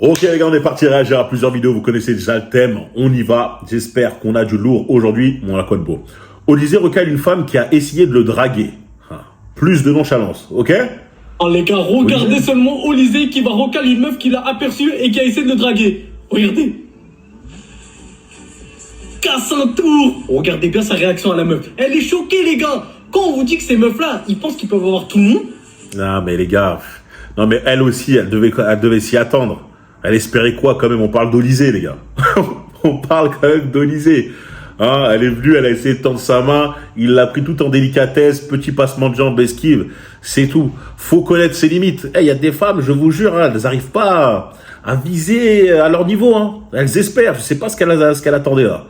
Ok les gars, on est parti réagir à plusieurs vidéos, vous connaissez déjà le thème, on y va, j'espère qu'on a du lourd aujourd'hui, on a quoi de beau. Olysée recale une femme qui a essayé de le draguer. Plus de nonchalance, ok? Oh les gars, regardez seulement Olysée qui va recaler une meuf qu'il a aperçue et qui a essayé de le draguer. Regardez. Casse un tour. Regardez bien sa réaction à la meuf. Elle est choquée les gars. Quand on vous dit que ces meufs-là, ils pensent qu'ils peuvent avoir tout le monde. Non mais les gars, non mais elle aussi, elle devait s'y attendre. Elle espérait quoi quand même? On parle d'Olysée les gars. On parle quand même d'Olysée. Hein, elle est venue, elle a essayé de tendre sa main, il l'a pris tout en délicatesse, petit passement de jambes, esquive, c'est tout. Faut connaître ses limites. Il y a des femmes, je vous jure, elles n'arrivent pas à viser à leur niveau. Hein. Elles espèrent, je sais pas ce qu'elle attendait là.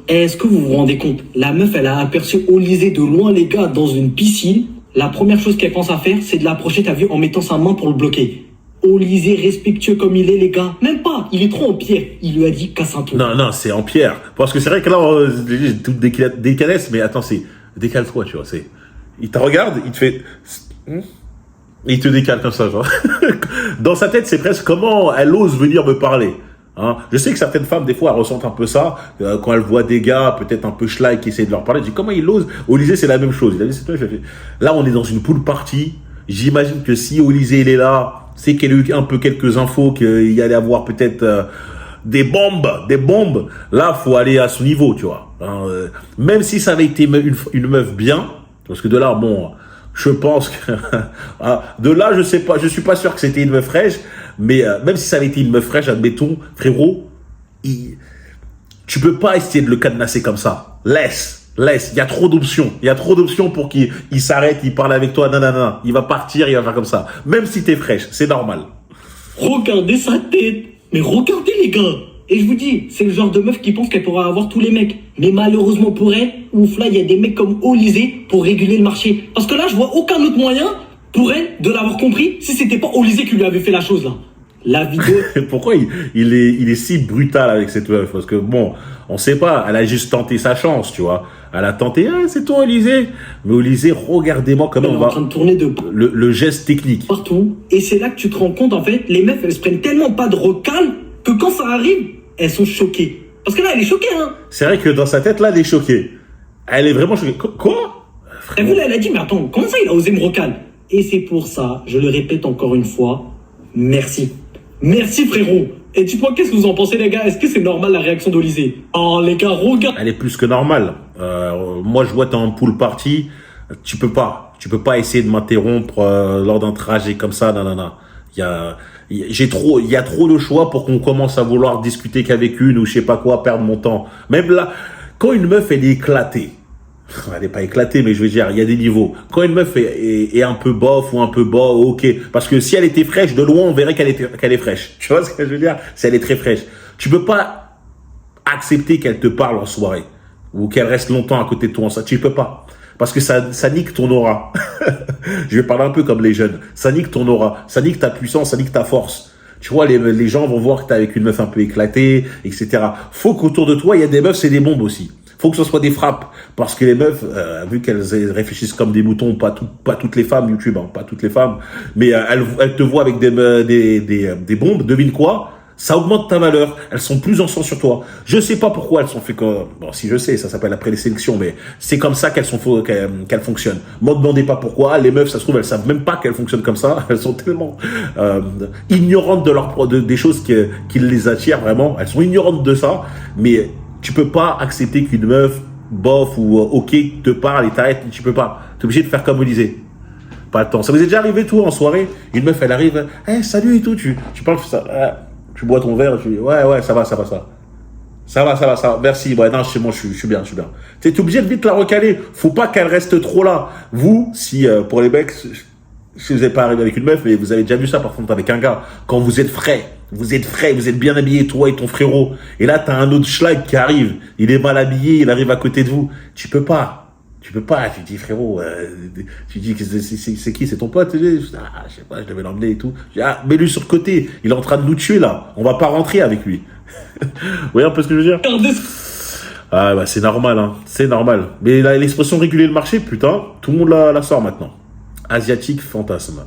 Est-ce que vous vous rendez compte? La meuf, elle a aperçu Olysée de loin les gars dans une piscine. La première chose qu'elle pense à faire, c'est de l'approcher, t'as vu, en mettant sa main pour le bloquer. Olysée respectueux comme il est les gars, même pas, il est trop en pierre. Il lui a dit casse un tour. Non, c'est en pierre. Parce que c'est vrai que là, toute décalesse, mais attends, c'est décale-toi, tu vois. Il te regarde, il te fait... Il te décale comme ça, genre. Dans sa tête, c'est presque comment elle ose venir me parler. Hein. Je sais que certaines femmes, des fois, elles ressentent un peu ça, quand elles voient des gars, peut-être un peu schlag, qui essaient de leur parler. Je dis, comment il ose? Olysée, c'est la même chose. Il a dit, c'est toi, je fais. Là, on est dans une pool party. J'imagine que si Olysée, il est là, c'est qu'il y a eu un peu quelques infos, qu'il y allait avoir peut-être des bombes. Là, faut aller à son niveau, tu vois. Hein, même si ça avait été une meuf bien, parce que de là, bon, je pense que... de là, je sais pas, je suis pas sûr que c'était une meuf fraîche, mais même si ça avait été une meuf fraîche, admettons, frérot, tu peux pas essayer de le cadenasser comme ça. Laisse. Il y a trop d'options. Il y a trop d'options pour qu'il s'arrête, il parle avec toi. Non. Il va partir, il va faire comme ça. Même si t'es fraîche, c'est normal. Regardez sa tête. Mais regardez les gars. Et je vous dis, c'est le genre de meuf qui pense qu'elle pourra avoir tous les mecs. Mais malheureusement pour elle, ouf là, il y a des mecs comme Olysée pour réguler le marché. Parce que là, je vois aucun autre moyen pour elle de l'avoir compris si c'était pas Olysée qui lui avait fait la chose là. La vidéo... Pourquoi il est si brutal avec cette meuf? Parce que bon, on sait pas, elle a juste tenté sa chance, tu vois. Elle a tenté, c'est toi Olysée. Mais Olysée, regardez-moi comment on va... en train de tourner de le geste technique. Partout. Et c'est là que tu te rends compte, en fait, les meufs, elles se prennent tellement pas de recal que quand ça arrive, elles sont choquées. Parce que là, elle est choquée, hein. C'est vrai que dans sa tête, là, elle est choquée. Elle est vraiment choquée. Quoi? Et vous, là, elle a dit, mais attends, comment ça, il a osé me recal? Et c'est pour ça, je le répète encore une fois, merci. Merci, frérot. Et dis-moi, qu'est-ce que vous en pensez, les gars? Est-ce que c'est normal, la réaction d'Olysée? Oh, les gars, regarde. Elle est plus que normale. Moi, je vois t'es en pool party. Tu peux pas essayer de m'interrompre lors d'un trajet comme ça. Non. Il y a trop de choix pour qu'on commence à vouloir discuter qu'avec une ou je sais pas quoi, perdre mon temps. Même là, quand une meuf, elle est éclatée. Elle n'est pas éclatée, mais je veux dire, il y a des niveaux. Quand une meuf est un peu bof ou un peu bas, ok. Parce que si elle était fraîche, de loin, on verrait qu'elle est fraîche. Tu vois ce que je veux dire? Si elle est très fraîche. Tu peux pas accepter qu'elle te parle en soirée. Ou qu'elle reste longtemps à côté de toi. Tu peux pas. Parce que ça nique ton aura. Je vais parler un peu comme les jeunes. Ça nique ton aura. Ça nique ta puissance, ça nique ta force. Tu vois, les gens vont voir que t'es avec une meuf un peu éclatée, etc. Faut qu'autour de toi, il y a des meufs, c'est des bombes aussi. Faut que ce soit des frappes, parce que les meufs, vu qu'elles réfléchissent comme des moutons, pas toutes les femmes YouTube, hein, pas toutes les femmes, mais elles te voient avec des bombes. Devine quoi? Ça augmente ta valeur. Elles sont plus en sang sur toi. Je sais pas pourquoi elles sont fait comme... Bon, si je sais, ça s'appelle après les sélections, mais c'est comme ça qu'elles fonctionnent. M'en demandez pas pourquoi. Les meufs, ça se trouve, elles savent même pas qu'elles fonctionnent comme ça. Elles sont tellement ignorantes des choses qui les attirent vraiment. Elles sont ignorantes de ça, mais tu peux pas accepter qu'une meuf bof ou ok te parle et t'arrête. Tu peux pas. T'es obligé de faire comme Olysée. Pas le temps. Ça vous est déjà arrivé tout en soirée? Une meuf, elle arrive, salut et tout. Tu parles ça. Tu bois ton verre, tu dis ouais, ça va. Ça va. Merci. Ouais, non, chez moi, je suis bien. T'es obligé de vite la recaler. Faut pas qu'elle reste trop là. Vous, si pour les mecs, si vous n'êtes pas arrivé avec une meuf, mais vous avez déjà vu ça par contre avec un gars, quand vous êtes frais, vous êtes bien habillé, toi et ton frérot, et là t'as un autre schlag qui arrive, il est mal habillé, il arrive à côté de vous, tu peux pas, tu dis frérot, tu dis que c'est qui, c'est ton pote? Je sais pas, je devais l'emmener et tout. Mets-lui sur le côté, il est en train de nous tuer là, on va pas rentrer avec lui. Vous voyez un peu ce que je veux dire? C'est normal, hein, c'est normal. Mais l'expression réguler le marché, putain, tout le monde la sort maintenant. Asiatique fantasme.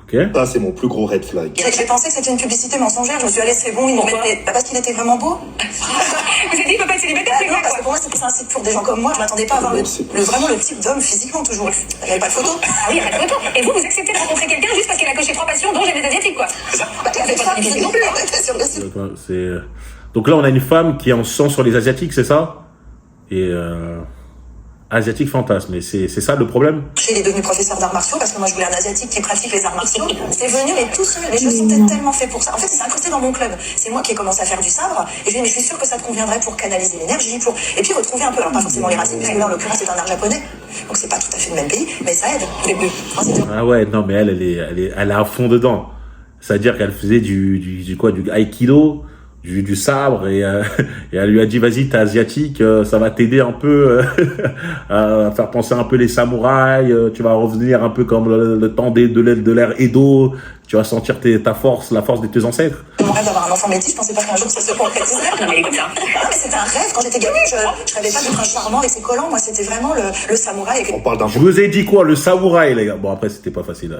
Ok. Ça, c'est mon plus gros red flag. J'ai pensé que c'était une publicité mensongère. Je me suis allée, c'est bon, ils m'ont mis. Parce qu'il était vraiment beau. Vous avez dit, il peut pas être célibataire, c'est Non, quoi, parce que pour moi, c'était un site pour des gens comme moi. Je m'attendais pas à voir vraiment le type d'homme physiquement toujours. Il n'y avait pas de photo. Ah oui, il n'y a pas de photo. Et vous acceptez de rencontrer quelqu'un juste parce qu'il a coché 3 passions, dont j'aime les asiatiques, quoi. Bah, il y avait pas de photo non plus. Bien sûr, bien sûr. Donc là, on a une femme qui est en sang sur les Asiatiques, c'est ça? Et Asiatique fantasme. Et c'est ça le problème? Il est devenu professeur d'arts martiaux parce que moi je voulais un asiatique qui pratique les arts martiaux. C'est venu mais tout seul, mais je me sentais tellement fait pour ça. En fait, c'est incrusté dans mon club. C'est moi qui ai commencé à faire du sabre et je lui ai dit mais je suis sûre que ça te conviendrait pour canaliser l'énergie, pour et puis retrouver un peu, alors pas forcément les racines, puisque là en l'occurrence c'est un art japonais, donc c'est pas tout à fait le même pays, mais ça aide. Ah ouais, non mais elle est à fond dedans. C'est-à-dire qu'elle faisait du aikido, du sabre et elle lui a dit vas-y t'es asiatique, ça va t'aider un peu à faire penser un peu les samouraïs, tu vas revenir un peu comme le temps de l'ère Edo, tu vas sentir la force de tes ancêtres. Mon rêve d'avoir un enfant métis, je pensais pas qu'un jour ça se concrétiserait. Non, mais écoute ça. Ah, mais c'était un rêve quand j'étais gamine, je rêvais pas d'être un charmant avec ses collants, moi c'était vraiment le samouraï. On parle d'un Je vous ai dit quoi, le samouraï les gars. Bon après c'était pas facile,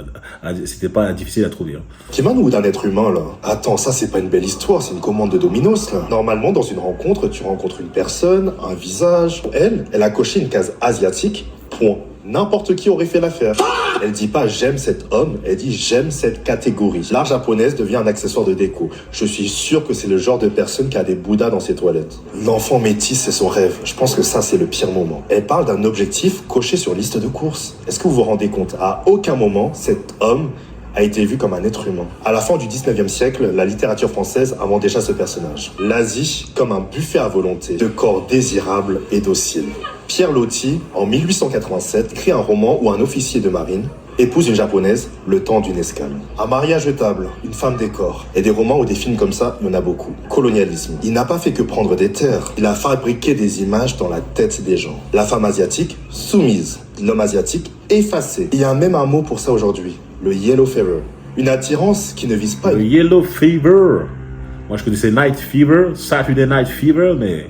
c'était pas difficile à trouver. Pokémon ou d'un être humain là? Attends, ça c'est pas une belle histoire, c'est une commande de Domino's là. Normalement, dans une rencontre, tu rencontres une personne, un visage. Elle a coché une case asiatique. Point. N'importe qui aurait fait l'affaire. Elle dit pas j'aime cet homme, elle dit j'aime cette catégorie. L'art japonaise devient un accessoire de déco. Je suis sûr que c'est le genre de personne qui a des bouddhas dans ses toilettes. L'enfant métis, c'est son rêve. Je pense que ça, c'est le pire moment. Elle parle d'un objectif coché sur liste de courses. Est-ce que vous vous rendez compte? À aucun moment, cet homme a été vu comme un être humain. À la fin du 19e siècle, la littérature française invente déjà ce personnage. L'Asie comme un buffet à volonté, de corps désirables et dociles. Pierre Loti, en 1887, crée un roman où un officier de marine épouse une japonaise le temps d'une escale. Un mariage table, une femme décor. Et des romans ou des films comme ça, il y en a beaucoup. Colonialisme. Il n'a pas fait que prendre des terres, il a fabriqué des images dans la tête des gens. La femme asiatique, soumise. L'homme asiatique, effacé. Il y a même un mot pour ça aujourd'hui, le yellow fever. Une attirance qui ne vise pas... Le yellow fever. Moi je connaissais Night Fever, Saturday Night Fever, mais...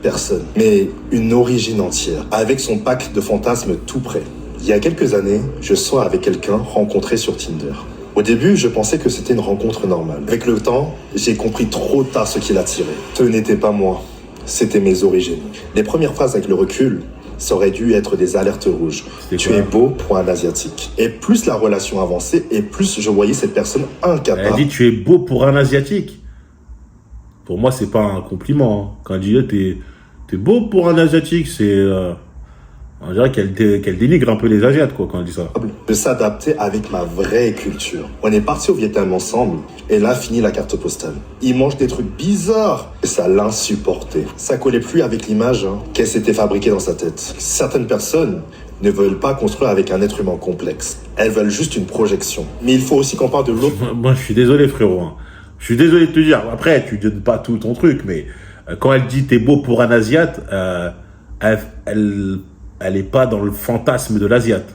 personne, mais une origine entière, avec son pack de fantasmes tout prêt. Il y a quelques années, je sors avec quelqu'un rencontré sur Tinder. Au début, je pensais que c'était une rencontre normale. Avec le temps, j'ai compris trop tard ce qui l'attirait. Ce n'était pas moi, c'était mes origines. Les premières phrases avec le recul, ça aurait dû être des alertes rouges. Tu es beau pour un asiatique. Et plus la relation avançait, et plus je voyais cette personne incapable. Elle dit tu es beau pour un asiatique. Pour moi, c'est pas un compliment. Quand elle dit t'es beau pour un asiatique, c'est on dirait qu'elle dénigre un peu les asiates quoi quand elle dit ça. De s'adapter avec ma vraie culture. On est parti au Vietnam ensemble et là finit la carte postale. Il mange des trucs bizarres et ça l'insupportait. Ça collait plus avec l'image qu'elle s'était fabriquée dans sa tête. Certaines personnes ne veulent pas construire avec un être humain complexe. Elles veulent juste une projection. Mais il faut aussi qu'on parle de l'autre. Moi, je suis désolé frérot. Je suis désolé de te dire. Après, tu donnes pas tout ton truc, mais quand elle dit t'es beau pour un asiate, elle est pas dans le fantasme de l'asiate.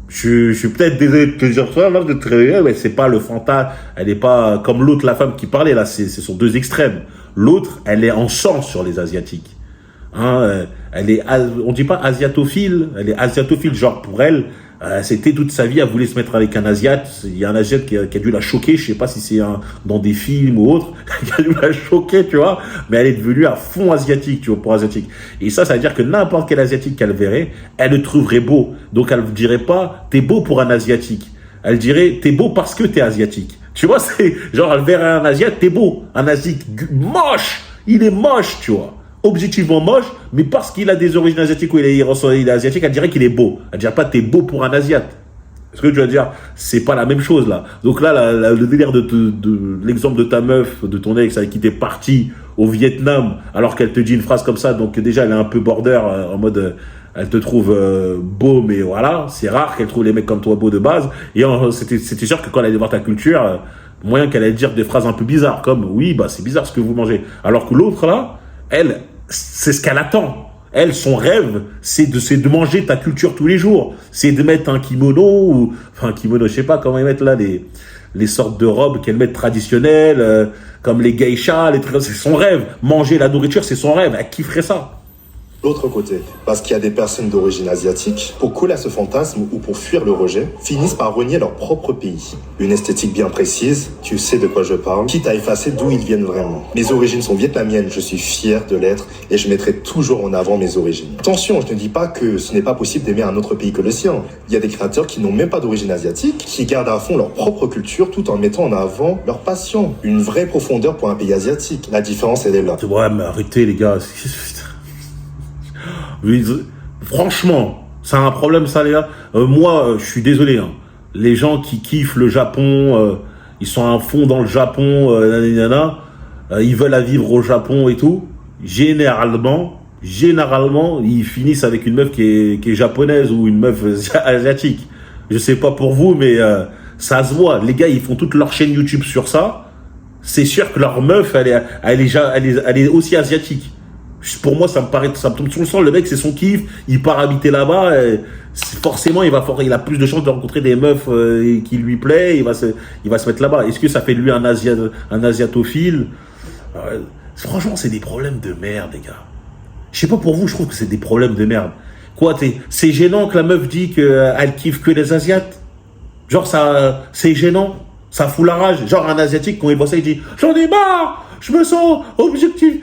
Je suis peut-être désolé de te dire ça, là, de te réveiller, mais c'est pas le fantasme. Elle est pas comme l'autre, la femme qui parlait là. Ce sont deux extrêmes. L'autre, elle est en sang sur les asiatiques. Elle est, on dit pas asiatophile. Elle est asiatophile, genre pour elle. C'était toute sa vie, elle voulait se mettre avec un Asiate. Il y a un Asiate qui a dû la choquer, je sais pas si c'est dans des films ou autre, qui a dû la choquer, tu vois. Mais elle est devenue à fond asiatique, tu vois, pour asiatique. Et ça veut dire que n'importe quel Asiatique qu'elle verrait, elle le trouverait beau. Donc elle ne dirait pas, t'es beau pour un Asiatique. Elle dirait, t'es beau parce que t'es asiatique. Tu vois, c'est genre, elle verrait un Asiate, t'es beau. Un Asiatique moche, il est moche, tu vois. Objectivement moche, mais parce qu'il a des origines asiatiques ou il est asiatique, elle dirait qu'il est beau. Elle dirait pas t'es beau pour un asiate. Ce que tu vas dire, c'est pas la même chose là. Donc là, le délire de l'exemple de ta meuf, de ton ex avec qui t'es parti au Vietnam, alors qu'elle te dit une phrase comme ça, donc déjà elle est un peu border en mode, elle te trouve beau, mais voilà, c'est rare qu'elle trouve les mecs comme toi beaux de base. Et c'était sûr que quand elle allait voir ta culture, moyen qu'elle allait dire des phrases un peu bizarres, comme oui, bah c'est bizarre ce que vous mangez. Alors que l'autre là, elle, c'est ce qu'elle attend. Elle, son rêve, c'est de manger ta culture tous les jours. C'est de mettre un kimono, enfin un kimono, je sais pas comment ils mettent là, les sortes de robes qu'elle met traditionnelles, comme les geishas, les trucs. C'est son rêve. Manger la nourriture, c'est son rêve. Elle kifferait ça. l'autre côté. Parce qu'il y a des personnes d'origine asiatique, pour coller à ce fantasme ou pour fuir le rejet, finissent par renier leur propre pays. Une esthétique bien précise, tu sais de quoi je parle, quitte à effacer d'où ils viennent vraiment. Mes origines sont vietnamiennes, je suis fier de l'être et je mettrai toujours en avant mes origines. Attention, je ne dis pas que ce n'est pas possible d'aimer un autre pays que le sien. Il y a des créateurs qui n'ont même pas d'origine asiatique, qui gardent à fond leur propre culture tout en mettant en avant leur passion. Une vraie profondeur pour un pays asiatique. La différence, elle est là. Ouais, mais arrêtez, les gars. Franchement, c'est un problème, ça, les gars. Moi, je suis désolé. Hein. Les gens qui kiffent le Japon, ils sont à fond dans le Japon, ils veulent à vivre au Japon et tout. Généralement, ils finissent avec une meuf qui est japonaise ou une meuf asiatique. Je sais pas pour vous, mais ça se voit. Les gars, ils font toute leur chaîne YouTube sur ça. C'est sûr que leur meuf, elle est aussi asiatique. Pour moi, ça me tombe sur le sang. Le mec, c'est son kiff. Il part habiter là-bas. Forcément, il a plus de chances de rencontrer des meufs qui lui plaisent. Il va se mettre là-bas. Est-ce que ça fait de lui un asiatophile? Franchement, c'est des problèmes de merde, les gars. Je sais pas pour vous, je trouve que c'est des problèmes de merde. Quoi, c'est gênant que la meuf dit qu'elle kiffe que les Asiates? Genre, c'est gênant. Ça fout la rage. Genre, un Asiatique, quand il voit ça, il dit « J'en ai marre! Je me sens objectifié,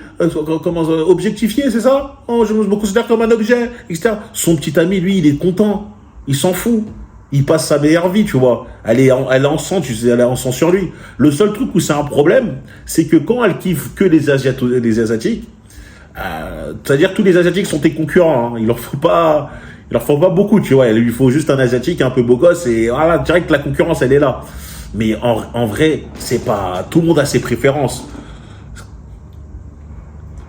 c'est ça? Oh, je me considère comme un objet, etc. » Son petit ami, lui, il est content. Il s'en fout. Il passe sa meilleure vie, tu vois. Elle est en sang, tu sais, elle est en sang sur lui. Le seul truc où c'est un problème, c'est que quand elle kiffe que les Asiatiques, c'est-à-dire que tous les Asiatiques sont tes concurrents. Hein. Il leur faut pas beaucoup, tu vois. Il lui faut juste un Asiatique un peu beau gosse et voilà, direct la concurrence, elle est là. Mais en vrai, c'est pas... Tout le monde a ses préférences.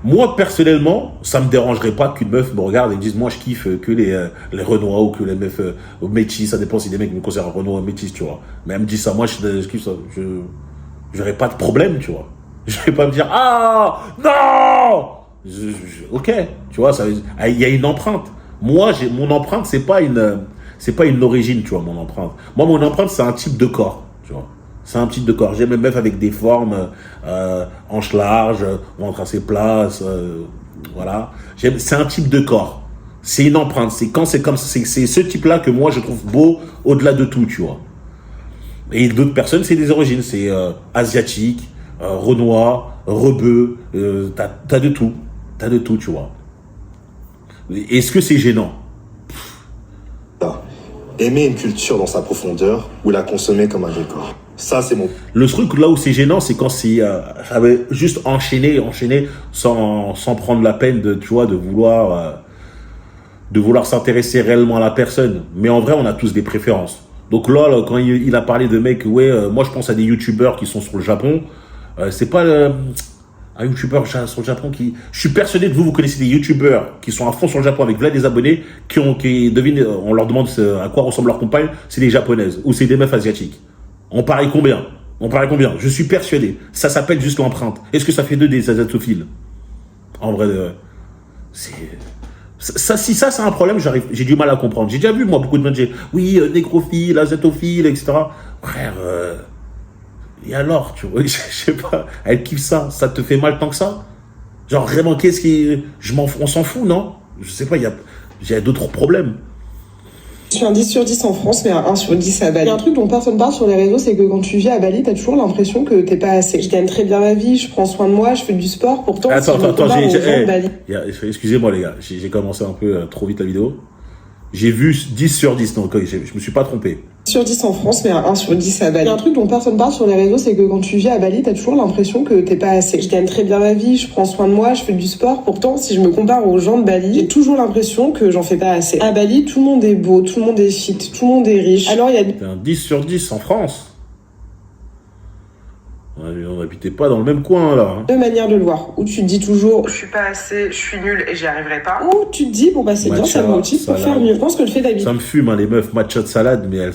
Moi, personnellement, ça me dérangerait pas qu'une meuf me regarde et dise, moi, je kiffe que les Renois ou que les meufs métis. Ça dépend si des mecs me considèrent Renois ou métis, tu vois. Mais elle me dit ça, moi, je kiffe ça. J'aurais pas de problème, tu vois. Je vais pas me dire, ah, non! Ok, tu vois, il y a une empreinte. Moi, mon empreinte, c'est pas une origine, tu vois, mon empreinte. Moi, mon empreinte, c'est un type de corps, tu vois. C'est un type de corps. J'aime les meufs avec des formes, hanches larges, ventre assez plat, voilà. C'est un type de corps. C'est une empreinte. C'est ce type-là que moi, je trouve beau au-delà de tout, tu vois. Et d'autres personnes, c'est des origines. C'est asiatique, renois, rebeu, t'as de tout. T'as de tout, tu vois. Est-ce que c'est gênant? Aimer une culture dans sa profondeur ou la consommer comme un décor. Ça, c'est mon... Le truc là où c'est gênant, c'est quand c'est juste enchaîner sans prendre la peine de, tu vois, de vouloir s'intéresser réellement à la personne. Mais en vrai, on a tous des préférences. Donc là quand il a parlé de mecs, moi je pense à des youtubeurs qui sont sur le Japon. C'est pas un youtubeur sur le Japon qui... Je suis persuadé que vous connaissez des youtubeurs qui sont à fond sur le Japon avec plein des abonnés qui devinent, on leur demande à quoi ressemble leur compagne, c'est des japonaises ou c'est des meufs asiatiques. On parie combien? Je suis persuadé. Ça s'appelle juste l'empreinte. Est-ce que ça fait d'eux des asiatophiles? En vrai, ça, si ça c'est un problème, j'ai du mal à comprendre. J'ai déjà vu moi beaucoup de monde dire oui, négrophile, asiatophile, etc. Frère, et alors, tu vois, je sais pas, elle kiffe ça, ça te fait mal tant que ça? Genre vraiment, on s'en fout, non? Je sais pas, il y a d'autres problèmes. Je suis un 10 sur 10 en France, mais un 1 sur 10 à Bali. Il y a un truc dont personne parle sur les réseaux, c'est que quand tu vis à Bali, t'as toujours l'impression que t'es pas assez. Je gagne très bien ma vie, je prends soin de moi, je fais du sport, pourtant... Attends, excusez-moi les gars, j'ai commencé un peu trop vite la vidéo. J'ai vu 10 sur 10, donc je me suis pas trompé. Sur 10 en France, mais un 1 sur 10 à Bali. Il y a un truc dont personne parle sur les réseaux, c'est que quand tu vis à Bali, t'as toujours l'impression que t'es pas assez. Je gagne très bien ma vie, je prends soin de moi, je fais du sport. Pourtant, si je me compare aux gens de Bali, j'ai toujours l'impression que j'en fais pas assez. À Bali, tout le monde est beau, tout le monde est fit, tout le monde est riche. Alors il y a... C'est un 10 sur 10 en France. On n'habitait pas dans le même coin, là. Deux manières de le voir. Ou tu te dis toujours, je suis pas assez, je suis nulle et j'y arriverai pas. Ou tu te dis, bon bah c'est bien, ça me motive pour faire mieux. Je pense que le fait d'habiter... Ça me fume, hein, les meufs matcha de salade, mais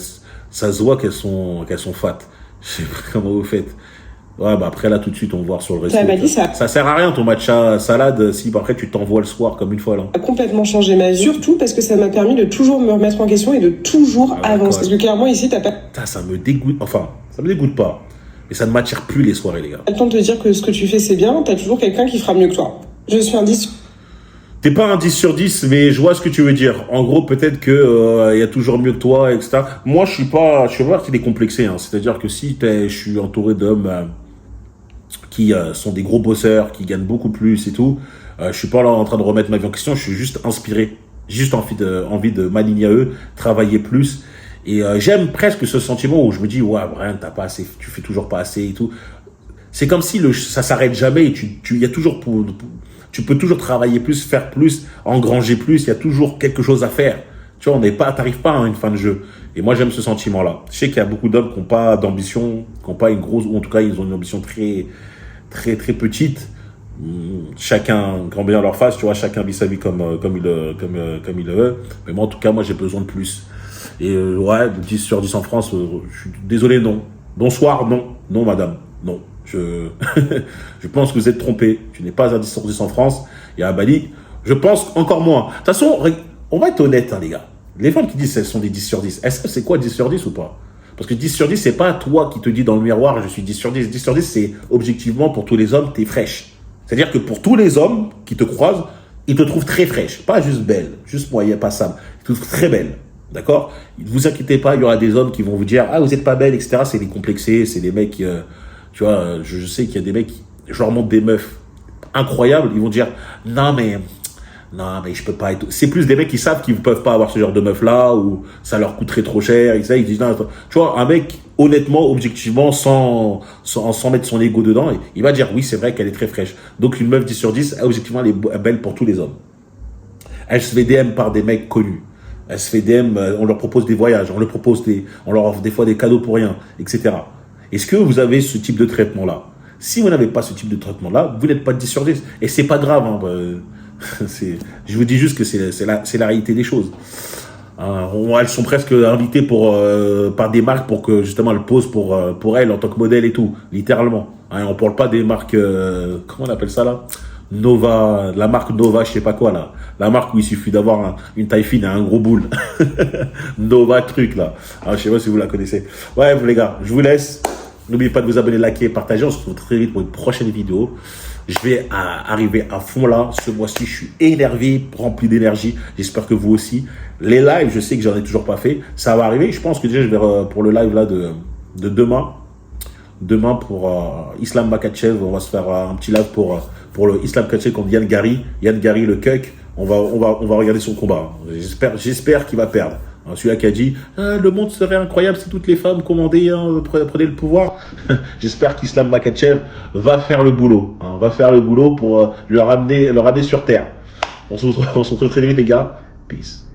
ça se voit qu'elles sont fat. Je sais pas comment vous faites. Ouais, bah après là, tout de suite, on va voir sur le resto. Ça sert à rien ton matcha salade si après tu t'envoies le soir comme une fois, là. Ça a complètement changé ma vie. Surtout parce que ça m'a permis de toujours me remettre en question et de toujours avancer. Parce que clairement, ici, t'as pas... Ça me dégoûte. Enfin, ça me dégoûte pas. Mais ça ne m'attire plus les soirées, les gars. T'as le temps de te dire que ce que tu fais, c'est bien, t'as toujours quelqu'un qui fera mieux que toi. Je suis un 10. T'es pas un 10 sur 10, mais je vois ce que tu veux dire. En gros, peut-être que y a toujours mieux que toi, etc. Moi, je suis pas parti décomplexé. Hein. C'est-à-dire que si je suis entouré d'hommes qui sont des gros bosseurs, qui gagnent beaucoup plus et tout, je suis pas là en train de remettre ma vie en question. Je suis juste inspiré, juste envie de m'aligner à eux, travailler plus. Et j'aime presque ce sentiment où je me dis, ouais, Brian, t'as pas assez, tu fais toujours pas assez et tout. C'est comme si ça s'arrête jamais et y a toujours tu peux toujours travailler plus, faire plus, engranger plus, il y a toujours quelque chose à faire. Tu vois, t'arrives pas à une fin de jeu. Et moi, j'aime ce sentiment-là. Je sais qu'il y a beaucoup d'hommes qui n'ont pas d'ambition, qui n'ont pas une grosse, ou en tout cas, ils ont une ambition très, très, très petite. Chacun, grand bien leur face, tu vois, chacun vit sa vie comme il le veut. Mais moi, en tout cas, moi, j'ai besoin de plus. Et ouais, 10 sur 10 en France, je suis désolé, non. Bonsoir, non. Non, madame, non. Je pense que vous êtes trompé. Tu n'es pas un 10 sur 10 en France. Et à Bali, je pense encore moins. De toute façon, on va être honnête, hein, les gars. Les femmes qui disent qu'elles sont des 10 sur 10, est-ce que c'est quoi 10 sur 10 ou pas? Parce que 10 sur 10, c'est pas toi qui te dis dans le miroir, je suis 10 sur 10. 10 sur 10, c'est objectivement pour tous les hommes, t'es fraîche. C'est-à-dire que pour tous les hommes qui te croisent, ils te trouvent très fraîche. Pas juste belle, juste moyenne, passable. Ils te trouvent très belle. D'accord? Ne vous inquiétez pas, il y aura des hommes qui vont vous dire, ah, vous êtes pas belle, etc. C'est des complexés, c'est des mecs tu vois, je sais qu'il y a des mecs, je leur montre des meufs incroyables, ils vont dire, non, mais je peux pas être. C'est plus des mecs qui savent qu'ils ne peuvent pas avoir ce genre de meuf-là, ou ça leur coûterait trop cher, etc. Ils disent, non, attends. Tu vois, un mec, honnêtement, objectivement, sans mettre son ego dedans, il va dire, oui, c'est vrai qu'elle est très fraîche. Donc, une meuf 10 sur 10, objectivement, elle est belle pour tous les hommes. Elle se fait DM par des mecs connus. Elle se fait DM, on leur propose des voyages, on leur offre des fois des cadeaux pour rien, etc. Est-ce que vous avez ce type de traitement-là? Si vous n'avez pas ce type de traitement-là, vous n'êtes pas 10 sur 10. Et c'est pas grave. Hein, je vous dis juste que c'est la réalité des choses. Elles sont presque invitées par des marques pour que justement elles posent pour elles en tant que modèle et tout, littéralement. Hein, on parle pas des marques, comment on appelle ça là? Nova, la marque Nova, je sais pas quoi là. La marque où il suffit d'avoir une taille fine et un gros boule. Nova truc là. Je sais pas si vous la connaissez. Ouais, les gars, je vous laisse. N'oubliez pas de vous abonner, liker, partager. On se retrouve très vite pour une prochaine vidéo. Je vais arriver à fond là. Ce mois-ci, je suis énervé, rempli d'énergie. J'espère que vous aussi. Les lives, je sais que j'en ai toujours pas fait. Ça va arriver. Je pense que déjà, je vais pour le live là de demain. Demain pour Islam Makhachev, on va se faire un petit live pour le Islam Makhachev contre Yann Gary. Yann Gary, le cuck. On va regarder son combat. J'espère qu'il va perdre. Celui-là qui a dit le monde serait incroyable si toutes les femmes commandaient, prenaient le pouvoir. J'espère qu'Islam Makhachev va faire le boulot. Va faire le boulot pour le ramener sur terre. On se retrouve très vite, les gars. Peace.